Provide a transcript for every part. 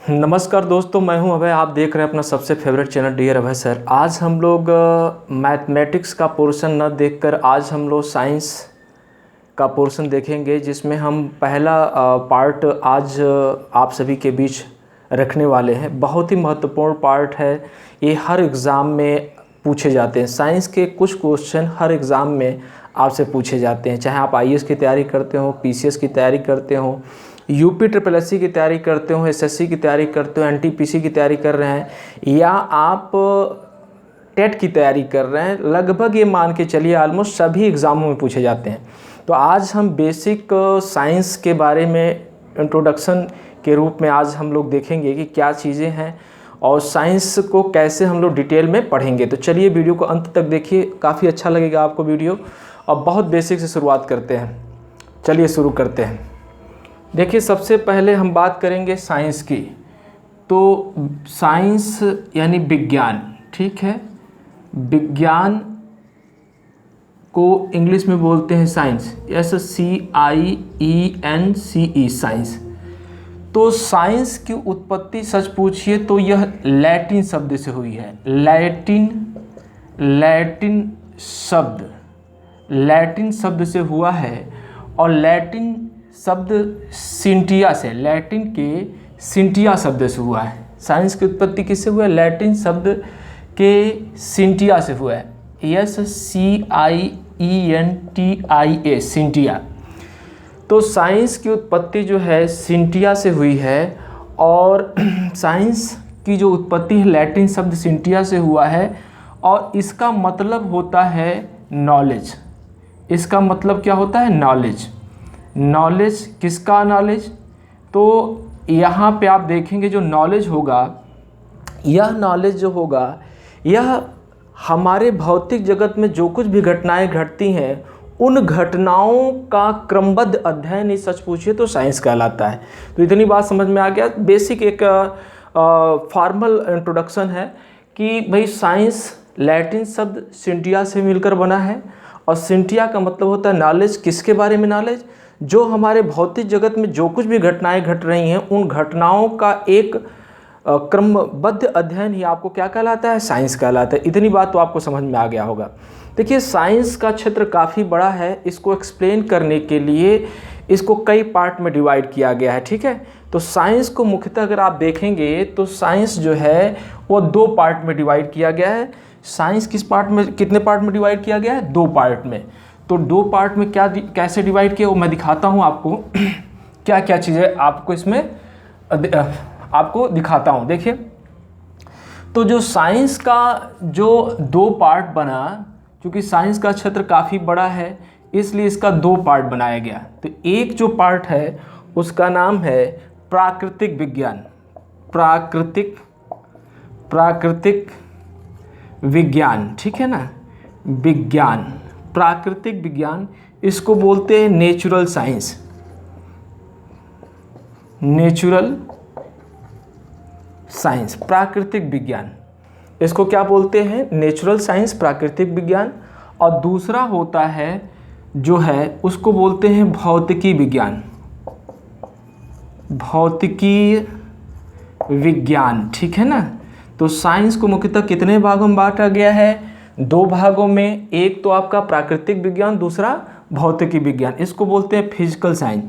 नमस्कार दोस्तों, मैं हूं अभय। आप देख रहे हैं अपना सबसे फेवरेट चैनल डियर अभय सर। आज हम लोग मैथमेटिक्स का पोर्शन न देखकर आज हम लोग साइंस का पोर्शन देखेंगे, जिसमें हम पहला पार्ट आज आप सभी के बीच रखने वाले हैं। बहुत ही महत्वपूर्ण पार्ट है ये, हर एग्ज़ाम में पूछे जाते हैं। साइंस के कुछ क्वेश्चन हर एग्ज़ाम में आपसे पूछे जाते हैं, चाहे आप आईएएस की तैयारी करते हो, पीसीएस की तैयारी करते हो, यूपी SSS की तैयारी करते हो, एसएससी की तैयारी करते हो, एनटीपीसी की तैयारी कर रहे हैं, या आप टेट की तैयारी कर रहे हैं। लगभग ये मान के चलिए ऑलमोस्ट सभी एग्ज़ामों में पूछे जाते हैं। तो आज हम बेसिक साइंस के बारे में इंट्रोडक्शन के रूप में आज हम लोग देखेंगे कि क्या चीज़ें हैं और साइंस को कैसे हम लोग डिटेल में पढ़ेंगे। तो चलिए वीडियो को अंत तक देखिए, काफ़ी अच्छा लगेगा आपको वीडियो। और बहुत बेसिक से शुरुआत करते हैं। चलिए शुरू करते हैं। देखिए, सबसे पहले हम बात करेंगे साइंस की। तो साइंस यानी विज्ञान, ठीक है। विज्ञान को इंग्लिश में बोलते हैं साइंस, SCIENCE, साइंस। तो साइंस की उत्पत्ति सच पूछिए तो यह लैटिन शब्द से हुई है। लैटिन शब्द से हुआ है। और लैटिन शब्द सिंटिया से, लैटिन के सिंटिया शब्द से हुआ है। साइंस की उत्पत्ति किससे हुआ है? लैटिन शब्द के सिंटिया से हुआ है। SCIENTIA, Cynthia. तो साइंस की उत्पत्ति जो है सिंटिया से हुई है। और साइंस की जो उत्पत्ति है लैटिन शब्द सिंटिया से हुआ है। और इसका मतलब होता है नॉलेज। इसका मतलब क्या होता है? नॉलेज। नॉलेज किसका नॉलेज? तो यहाँ पे आप देखेंगे जो नॉलेज होगा, यह नॉलेज जो होगा, यह हमारे भौतिक जगत में जो कुछ भी घटनाएं घटती हैं उन घटनाओं का क्रमबद्ध अध्ययन ही सच पूछिए तो साइंस कहलाता है। तो इतनी बात समझ में आ गया। बेसिक एक फॉर्मल इंट्रोडक्शन है कि भाई साइंस लैटिन शब्द सिंटिया से मिलकर बना है। और सिंटिया का मतलब होता है नॉलेज। किसके बारे में नॉलेज? जो हमारे भौतिक जगत में जो कुछ भी घटनाएं घट रही हैं उन घटनाओं का एक क्रमबद्ध अध्ययन ही आपको क्या कहलाता है? साइंस कहलाता है। इतनी बात तो आपको समझ में आ गया होगा। देखिए, साइंस का क्षेत्र काफ़ी बड़ा है। इसको एक्सप्लेन करने के लिए इसको कई पार्ट में डिवाइड किया गया है, ठीक है। तो साइंस को मुख्यतः अगर आप देखेंगे तो साइंस जो है वो दो पार्ट में डिवाइड किया गया है। साइंस किस पार्ट में, कितने पार्ट में डिवाइड किया गया है? दो पार्ट में। तो दो पार्ट में क्या कैसे डिवाइड किया वो मैं दिखाता हूँ आपको। क्या क्या चीज़ें आपको इसमें आपको दिखाता हूँ। देखिए, तो जो साइंस का जो दो पार्ट बना, क्योंकि साइंस का क्षेत्र काफ़ी बड़ा है इसलिए इसका दो पार्ट बनाया गया। तो एक जो पार्ट है उसका नाम है प्राकृतिक विज्ञान। प्राकृतिक विज्ञान, ठीक है ना। विज्ञान, प्राकृतिक विज्ञान, इसको बोलते हैं नेचुरल साइंस। नेचुरल साइंस, प्राकृतिक विज्ञान, इसको क्या बोलते हैं? नेचुरल साइंस, प्राकृतिक विज्ञान। और दूसरा होता है जो है उसको बोलते हैं भौतिकी विज्ञान। भौतिकी विज्ञान, ठीक है ना। तो साइंस को मुख्यतः कितने भागों में बांटा गया है? दो भागों में। एक तो आपका प्राकृतिक विज्ञान, दूसरा भौतिकी विज्ञान। इसको बोलते हैं फिजिकल साइंस।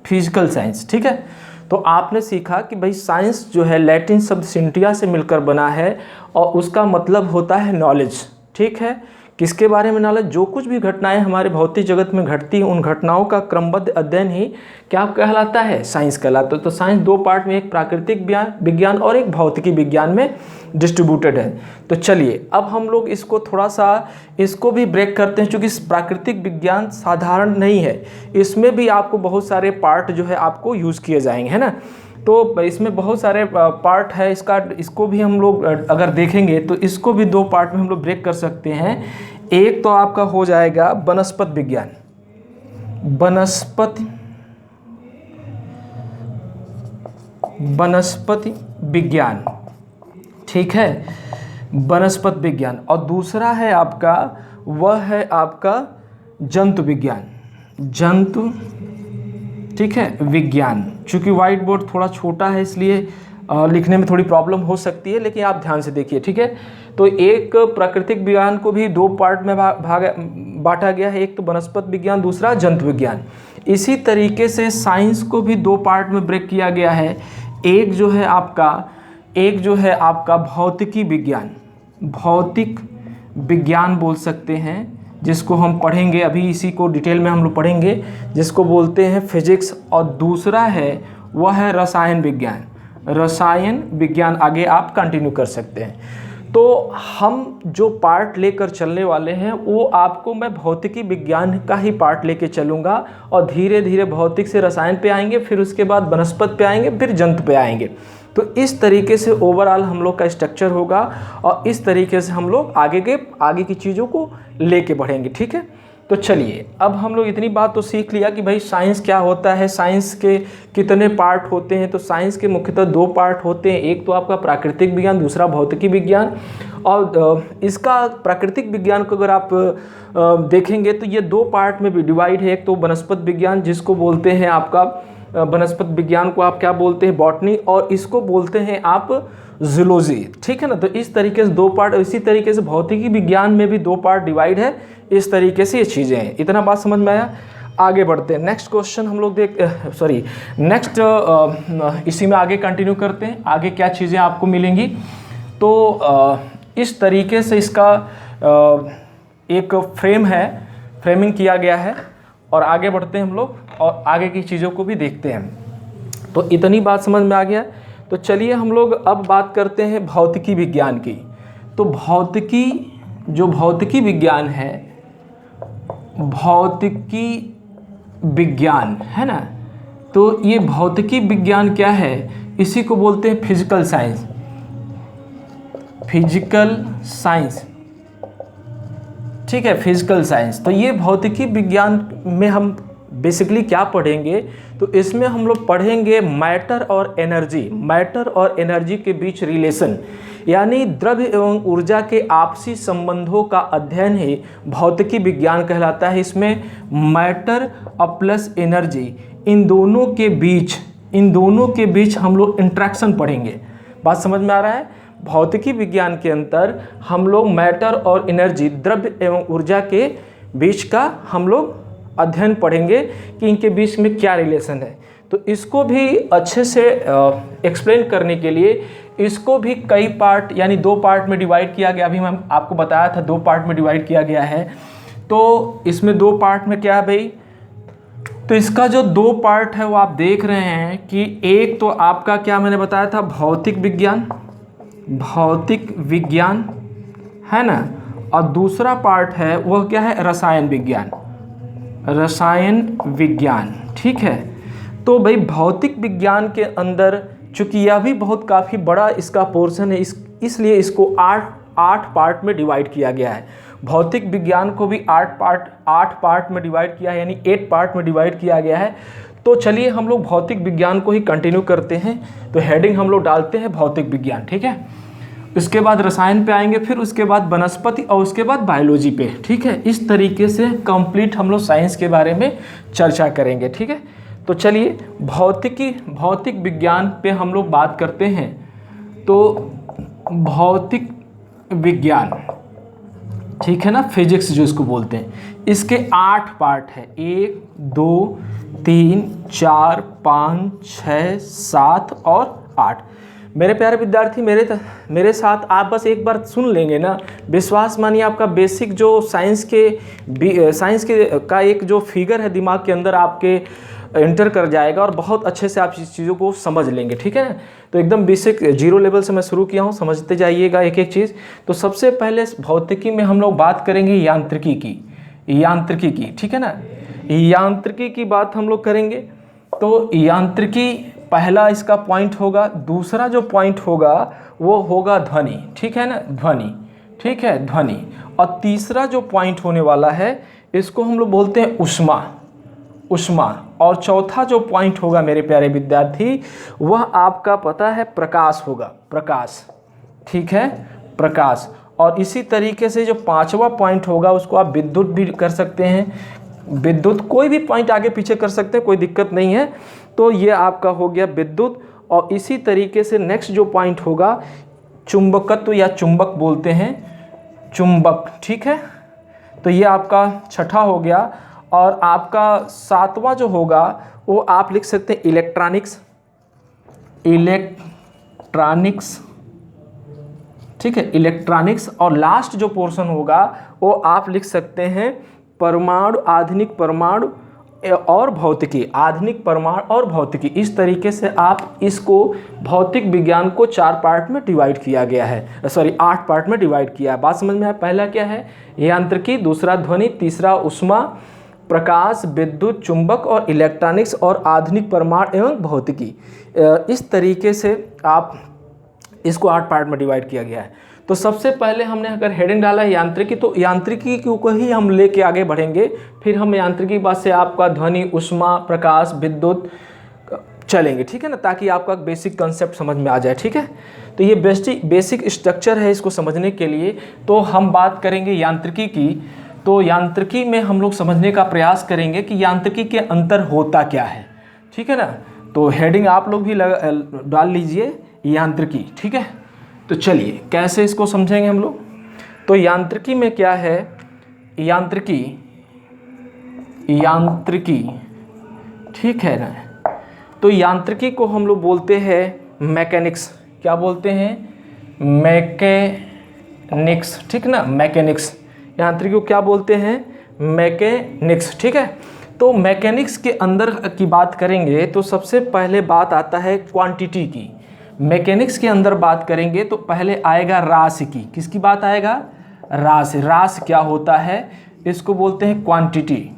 फिजिकल साइंस, ठीक है। तो आपने सीखा कि भाई साइंस जो है लैटिन शब्द सिंटिया से मिलकर बना है और उसका मतलब होता है नॉलेज, ठीक है। किसके बारे में नॉलेज? जो कुछ भी घटनाएं हमारे भौतिक जगत में घटती हैं उन घटनाओं का क्रमबद्ध अध्ययन ही क्या कहलाता है? साइंस कहलाता है। तो साइंस दो पार्ट में, एक प्राकृतिक विज्ञान और एक भौतिकी विज्ञान में डिस्ट्रीब्यूटेड है। तो चलिए अब हम लोग इसको थोड़ा सा इसको भी ब्रेक करते हैं, क्योंकि प्राकृतिक विज्ञान साधारण नहीं है। इसमें भी आपको बहुत सारे पार्ट जो है आपको यूज़ किए जाएंगे, है ना। तो इसमें बहुत सारे पार्ट है इसको भी हम लोग अगर देखेंगे तो इसको भी दो पार्ट में हम लोग ब्रेक कर सकते हैं। एक तो आपका हो जाएगा वनस्पति विज्ञान। वनस्पति विज्ञान, ठीक है, वनस्पति विज्ञान। और दूसरा है आपका, वह है आपका जंतु विज्ञान। जंतु, ठीक है, विज्ञान। चूंकि व्हाइट बोर्ड थोड़ा छोटा है इसलिए लिखने में थोड़ी प्रॉब्लम हो सकती है, लेकिन आप ध्यान से देखिए, ठीक है। तो एक प्राकृतिक विज्ञान को भी दो पार्ट में बांटा गया है, एक तो वनस्पति विज्ञान, दूसरा जंतु विज्ञान। इसी तरीके से साइंस को भी दो पार्ट में ब्रेक किया गया है। एक जो है आपका भौतिकी विज्ञान, भौतिक विज्ञान बोल सकते हैं, जिसको हम पढ़ेंगे अभी, इसी को डिटेल में हम लोग पढ़ेंगे, जिसको बोलते हैं फिजिक्स। और दूसरा है वह है रसायन विज्ञान। रसायन विज्ञान आगे आप कंटिन्यू कर सकते हैं। तो हम जो पार्ट लेकर चलने वाले हैं वो आपको मैं भौतिकी विज्ञान का ही पार्ट लेके चलूँगा, और धीरे धीरे भौतिक से रसायन पे आएंगे, फिर उसके बाद वनस्पति पे आएंगे, फिर जंतु पे आएंगे। तो इस तरीके से ओवरऑल हम लोग का स्ट्रक्चर होगा, और इस तरीके से हम लोग आगे की चीज़ों को लेके बढ़ेंगे, ठीक है। तो चलिए, अब हम लोग इतनी बात तो सीख लिया कि भाई साइंस क्या होता है, साइंस के कितने पार्ट होते हैं। तो साइंस के मुख्यतः दो पार्ट होते हैं, एक तो आपका प्राकृतिक विज्ञान, दूसरा भौतिकी विज्ञान। और इसका प्राकृतिक विज्ञान को अगर आप देखेंगे तो ये दो पार्ट में भी डिवाइड है। एक तो वनस्पति विज्ञान, जिसको बोलते हैं आपका वनस्पति विज्ञान को आप क्या बोलते हैं, बॉटनी, और इसको बोलते हैं आप जूलॉजी, ठीक है ना। तो इस तरीके से दो पार्ट, इसी तरीके से भौतिकी विज्ञान में भी दो पार्ट डिवाइड है। इस तरीके से ये चीज़ें हैं। इतना बात समझ में आया? आगे बढ़ते हैं, नेक्स्ट क्वेश्चन हम लोग नेक्स्ट इसी में आगे कंटिन्यू करते हैं। आगे क्या चीज़ें आपको मिलेंगी, तो इस तरीके से इसका एक फ्रेमिंग किया गया है, और आगे बढ़ते हैं हम लोग और आगे की चीज़ों को भी देखते हैं। तो इतनी बात समझ में आ गया। तो चलिए हम लोग अब बात करते हैं भौतिकी विज्ञान की। तो भौतिकी विज्ञान है, भौतिकी विज्ञान है ना। तो ये भौतिकी विज्ञान क्या है, इसी को बोलते हैं फिजिकल साइंस। फिजिकल साइंस, ठीक है, फिजिकल साइंस। तो ये भौतिकी विज्ञान में हम बेसिकली क्या पढ़ेंगे, तो इसमें हम लोग पढ़ेंगे मैटर और एनर्जी के बीच रिलेशन, यानी द्रव्य एवं ऊर्जा के आपसी संबंधों का अध्ययन ही भौतिकी विज्ञान कहलाता है। इसमें मैटर और प्लस एनर्जी, इन दोनों के बीच हम लोग इंट्रैक्शन पढ़ेंगे। बात समझ में आ रहा है? भौतिकी विज्ञान के अंदर हम लोग मैटर और एनर्जी, द्रव्य एवं ऊर्जा के बीच का हम लोग अध्ययन पढ़ेंगे कि इनके बीच में क्या रिलेशन है। तो इसको भी अच्छे से एक्सप्लेन करने के लिए इसको भी कई पार्ट, यानी दो पार्ट में डिवाइड किया गया। अभी मैं आपको बताया था दो पार्ट में डिवाइड किया गया है। तो इसमें दो पार्ट में क्या है भाई, तो इसका जो दो पार्ट है वो आप देख रहे हैं कि एक तो आपका क्या मैंने बताया था, भौतिक विज्ञान है ना, और दूसरा पार्ट है वह क्या है, रसायन विज्ञान, ठीक है। तो भाई भौतिक विज्ञान के अंदर चूंकि यह भी काफ़ी बड़ा इसका पोर्शन है, इसलिए इसको आठ पार्ट में डिवाइड किया गया है। भौतिक विज्ञान को भी आठ पार्ट में डिवाइड किया है, यानी 8 पार्ट में डिवाइड किया गया है। तो चलिए हम लोग भौतिक विज्ञान को ही कंटिन्यू करते हैं। तो हेडिंग हम लोग डालते हैं भौतिक विज्ञान, ठीक है। उसके बाद रसायन पे आएंगे, फिर उसके बाद वनस्पति, और उसके बाद बायोलॉजी पे, ठीक है। इस तरीके से कंप्लीट हम लोग साइंस के बारे में चर्चा करेंगे, ठीक है। तो चलिए भौतिक विज्ञान पे हम लोग बात करते हैं। तो भौतिक विज्ञान, ठीक है ना, फिजिक्स जो इसको बोलते हैं, इसके 8 पार्ट है। 1 2 3 4 5 6 7 और 8। मेरे प्यारे विद्यार्थी, मेरे साथ आप बस एक बार सुन लेंगे ना, विश्वास मानिए आपका बेसिक जो साइंस के का एक जो फिगर है दिमाग के अंदर आपके एंटर कर जाएगा, और बहुत अच्छे से आप इस चीज़ों को समझ लेंगे, ठीक है ना। तो एकदम बेसिक 0 लेवल से मैं शुरू किया हूँ, समझते जाइएगा एक एक चीज़। तो सबसे पहले भौतिकी में हम लोग बात करेंगे यांत्रिकी की, ठीक है ना। यांत्रिकी की बात हम लोग करेंगे। तो यांत्रिकी पहला इसका पॉइंट होगा। दूसरा जो पॉइंट होगा वो होगा ध्वनि, ठीक है ना, ध्वनि। और तीसरा जो पॉइंट होने वाला है इसको हम लोग बोलते हैं उष्मा। और चौथा जो पॉइंट होगा मेरे प्यारे विद्यार्थी, वह आपका पता है प्रकाश होगा, ठीक है, प्रकाश। और इसी तरीके से जो 5वां पॉइंट होगा उसको आप विद्युत भी कर सकते हैं, विद्युत, कोई भी पॉइंट आगे पीछे कर सकते हैं, कोई दिक्कत नहीं है। तो ये आपका हो गया विद्युत। और इसी तरीके से नेक्स्ट जो पॉइंट होगा चुंबकत्व या चुंबक बोलते हैं, चुंबक, ठीक है। तो ये आपका छठा हो गया। और आपका सातवां जो होगा वो आप लिख सकते हैं इलेक्ट्रॉनिक्स, इलेक्ट्रॉनिक्स, ठीक है, इलेक्ट्रॉनिक्स। और लास्ट जो पोर्शन होगा वो आप लिख सकते हैं परमाणु, आधुनिक परमाणु और भौतिकी, आधुनिक परमाणु और भौतिकी। इस तरीके से आप इसको भौतिक विज्ञान को 4 पार्ट में डिवाइड किया गया है, सॉरी 8 पार्ट में डिवाइड किया है। बात समझ में आया? पहला क्या है? यांत्रिकी, दूसरा ध्वनि, तीसरा ऊष्मा, प्रकाश, विद्युत, चुंबक और इलेक्ट्रॉनिक्स और आधुनिक परमाणु एवं भौतिकी। इस तरीके से आप इसको 8 पार्ट में डिवाइड किया गया है। तो सबसे पहले हमने अगर हेडिंग डाला है यांत्रिकी, तो यांत्रिकी को ही हम लेके आगे बढ़ेंगे। फिर हम यांत्रिकी बाद से आपका ध्वनि, ऊष्मा, प्रकाश, विद्युत चलेंगे, ठीक है ना, ताकि आपका बेसिक कंसेप्ट समझ में आ जाए, ठीक है। तो ये बेसिक स्ट्रक्चर है इसको समझने के लिए। तो हम बात करेंगे यांत्रिकी की। तो यांत्रिकी में हम लोग समझने का प्रयास करेंगे कि यांत्रिकी के अंतर होता क्या है, ठीक है ना। तो हेडिंग आप लोग भी डाल लीजिए यांत्रिकी, ठीक है। तो चलिए कैसे इसको समझेंगे हम लोग। तो यांत्रिकी में क्या है? यांत्रिकी, ठीक है ना। तो यांत्रिकी को हम लोग बोलते हैं मैकेनिक्स। क्या बोलते हैं? मैकेनिक्स, ठीक ना, मैकेनिक्स। यांत्रिकी को क्या बोलते हैं? मैकेनिक्स, ठीक है। तो मैकेनिक्स के अंदर की बात करेंगे तो सबसे पहले बात आता है क्वांटिटी की। मैकेनिक्स के अंदर बात करेंगे तो पहले आएगा राशि की। किसकी बात आएगा? राशि। राशि क्या होता है? इसको बोलते हैं क्वांटिटी,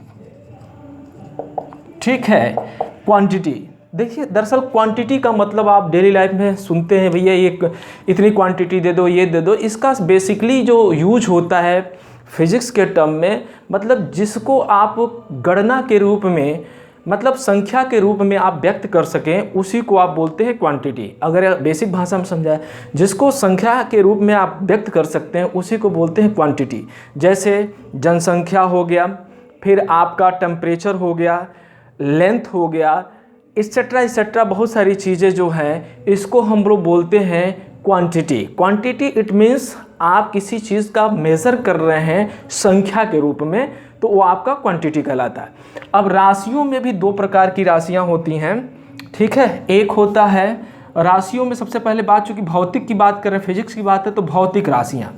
ठीक है, क्वांटिटी। देखिए दरअसल क्वांटिटी का मतलब आप डेली लाइफ में सुनते हैं, भैया ये इतनी क्वांटिटी दे दो, ये दे दो। इसका बेसिकली जो यूज होता है फिजिक्स के टर्म में, मतलब जिसको आप गणना के रूप में, मतलब संख्या के रूप में आप व्यक्त कर सकें, उसी को आप बोलते हैं क्वांटिटी। अगर बेसिक भाषा में समझाए, जिसको संख्या के रूप में आप व्यक्त कर सकते हैं उसी को बोलते हैं क्वांटिटी। जैसे जनसंख्या हो गया, फिर आपका टेम्परेचर हो गया, लेंथ हो गया, एक्सेट्रा बहुत सारी चीज़ें जो हैं इसको हम लोग बोलते हैं क्वांटिटी। क्वांटिटी इट मीन्स आप किसी चीज़ का मेज़र कर रहे हैं संख्या के रूप में, तो वो आपका क्वांटिटी कहलाता है। अब राशियों में भी 2 प्रकार की राशियां होती हैं, ठीक है। एक होता है राशियों में, सबसे पहले बात, चूँकि भौतिक की बात कर रहे हैं, फिजिक्स की बात है, तो भौतिक राशियाँ,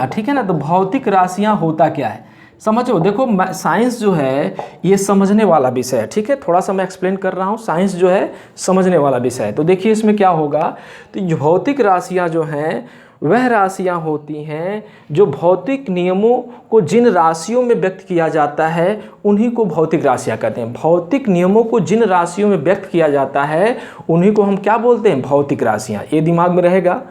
ठीक है ना। तो भौतिक राशियाँ होता क्या है समझो। देखो साइंस जो है ये समझने वाला विषय है, ठीक है। थोड़ा सा मैं एक्सप्लेन कर रहा हूँ, साइंस जो है समझने वाला विषय है। तो देखिए इसमें क्या होगा, तो भौतिक राशियाँ जो हैं वह राशियाँ होती हैं जो भौतिक नियमों को जिन राशियों में व्यक्त किया जाता है उन्हीं को भौतिक राशियाँ कहते हैं। भौतिक नियमों को जिन राशियों में व्यक्त किया जाता है उन्हीं को हम क्या बोलते हैं? भौतिक राशियाँ। ये दिमाग में रहेगा।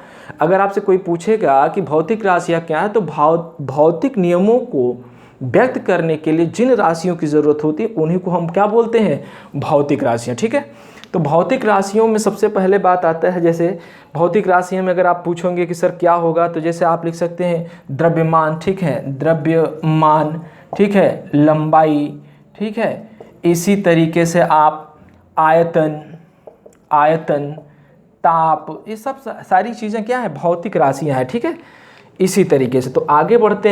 अगर आपसे कोई पूछेगा कि भौतिक राशियाँ क्या है, तो भौतिक नियमों को व्यक्त करने के लिए जिन राशियों की ज़रूरत होती है उन्हीं को हम क्या बोलते हैं? भौतिक राशियाँ, ठीक है। तो भौतिक राशियों में सबसे पहले बात आता है, जैसे भौतिक राशियों में अगर आप पूछोगे कि सर क्या होगा, तो जैसे आप लिख सकते हैं द्रव्यमान, ठीक है, द्रव्यमान, ठीक है, लंबाई, ठीक है। इसी तरीके से आप आयतन, ताप, ये सब सारी चीज़ें क्या है? भौतिक राशियाँ हैं, ठीक है। इसी तरीके से तो आगे बढ़ते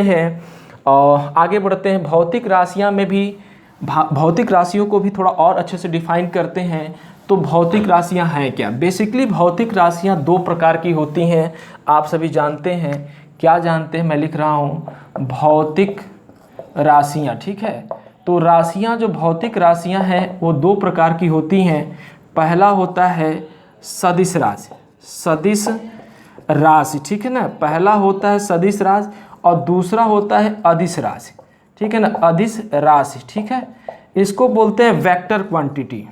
हैं भौतिक राशियाँ में भी, भौतिक राशियों को भी थोड़ा और अच्छे से डिफाइन करते हैं। तो भौतिक राशियाँ हैं क्या? बेसिकली भौतिक राशियाँ 2 प्रकार की होती हैं, आप सभी जानते हैं। क्या जानते हैं? मैं लिख रहा हूँ भौतिक राशियाँ, ठीक है। तो राशियाँ, जो भौतिक राशियाँ हैं वो 2 प्रकार की होती हैं। पहला होता है सदिश राशि, ठीक है ना। पहला होता है सदिश राशि और दूसरा होता है अदिश राशि, ठीक है ना, अदिश राशि, ठीक है। इसको बोलते हैं वेक्टर क्वांटिटी,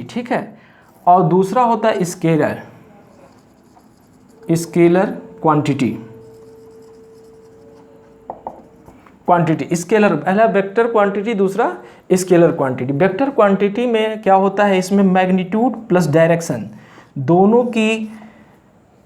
ठीक है। और दूसरा होता है स्केलर क्वांटिटी। स्केलर, पहला वेक्टर क्वांटिटी, दूसरा स्केलर क्वांटिटी। वेक्टर क्वांटिटी में क्या होता है, इसमें मैग्नीट्यूड प्लस डायरेक्शन दोनों की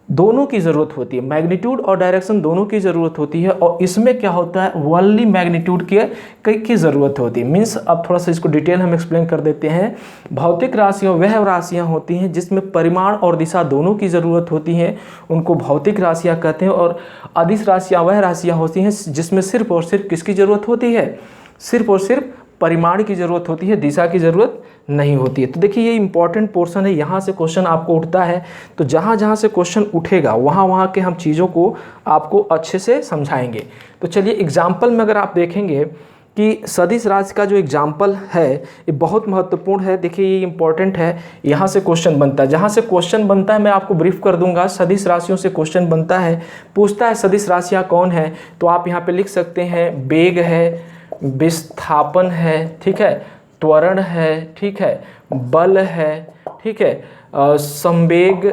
दोनों की ज़रूरत होती है, मैग्नीट्यूड और डायरेक्शन दोनों की ज़रूरत होती है। और इसमें क्या होता है, ओनली मैग्नीट्यूड की ज़रूरत होती है। मीन्स अब थोड़ा सा इसको डिटेल हम एक्सप्लेन कर देते हैं। भौतिक राशियाँ वह राशियाँ होती हैं जिसमें परिमाण और दिशा दोनों की ज़रूरत होती है, उनको भौतिक राशियाँ कहते हैं। और अदिश राशियाँ वह राशियाँ होती हैं जिसमें सिर्फ और सिर्फ किसकी ज़रूरत होती है, सिर्फ और सिर्फ परिमाण की ज़रूरत होती है, दिशा की ज़रूरत नहीं होती है। तो देखिए ये इंपॉर्टेंट पोर्शन है, यहाँ से क्वेश्चन आपको उठता है। तो जहाँ जहाँ से क्वेश्चन उठेगा वहाँ के हम चीज़ों को आपको अच्छे से समझाएंगे। तो चलिए एग्जाम्पल में अगर आप देखेंगे कि सदिश राशि का जो एग्जाम्पल है ये बहुत महत्वपूर्ण है। देखिए ये इंपॉर्टेंट है, यहाँ से क्वेश्चन बनता है। जहाँ से क्वेश्चन बनता है मैं आपको ब्रीफ कर दूंगा। सदिश राशियों से क्वेश्चन बनता है, पूछता है सदिश राशियाँ कौन है, तो आप यहाँ पे लिख सकते हैं वेग है, विस्थापन है, ठीक है, त्वरण है, ठीक है, बल है, ठीक है, संवेग,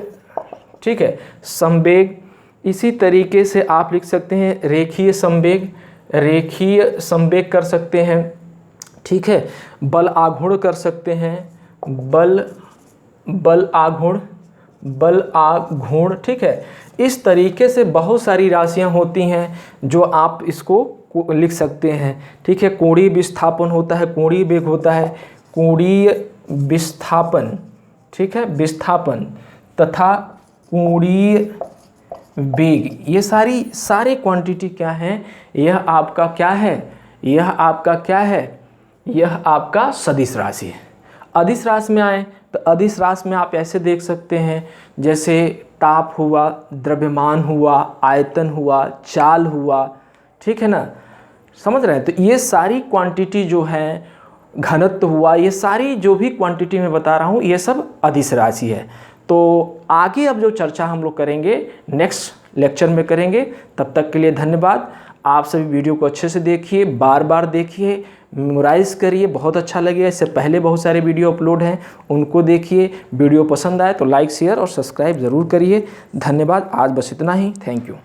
ठीक है, संवेग। इसी तरीके से आप लिख सकते हैं रेखीय संवेग, रेखीय संवेग कर सकते हैं, ठीक है, बल आघूर्ण कर सकते हैं, बल आघूर्ण, ठीक है। इस तरीके से बहुत सारी राशियां होती हैं जो आप इसको लिख सकते हैं, ठीक है। कोणीय विस्थापन होता है, कोणीय वेग होता है, कोणीय विस्थापन, ठीक है, विस्थापन तथा कोणीय वेग, ये सारे क्वांटिटी क्या हैं, यह आपका क्या है, यह आपका क्या है, यह आपका सदिश राशि है। अदिश राशि में आए तो अदिश राशि में आप ऐसे देख सकते हैं जैसे ताप हुआ, द्रव्यमान हुआ, आयतन हुआ, चाल हुआ, ठीक है ना, समझ रहे हैं। तो ये सारी क्वांटिटी जो है, घनत्व हुआ, ये सारी जो भी क्वांटिटी मैं बता रहा हूँ ये सब अदिश राशि है। तो आगे अब जो चर्चा हम लोग करेंगे नेक्स्ट लेक्चर में करेंगे। तब तक के लिए धन्यवाद। आप सभी वीडियो को अच्छे से देखिए, बार बार देखिए, मेमोराइज करिए, बहुत अच्छा लगेगा। इससे पहले बहुत सारे वीडियो अपलोड हैं, उनको देखिए। वीडियो पसंद आए तो लाइक, शेयर और सब्सक्राइब ज़रूर करिए। धन्यवाद। आज बस इतना ही। Thank you.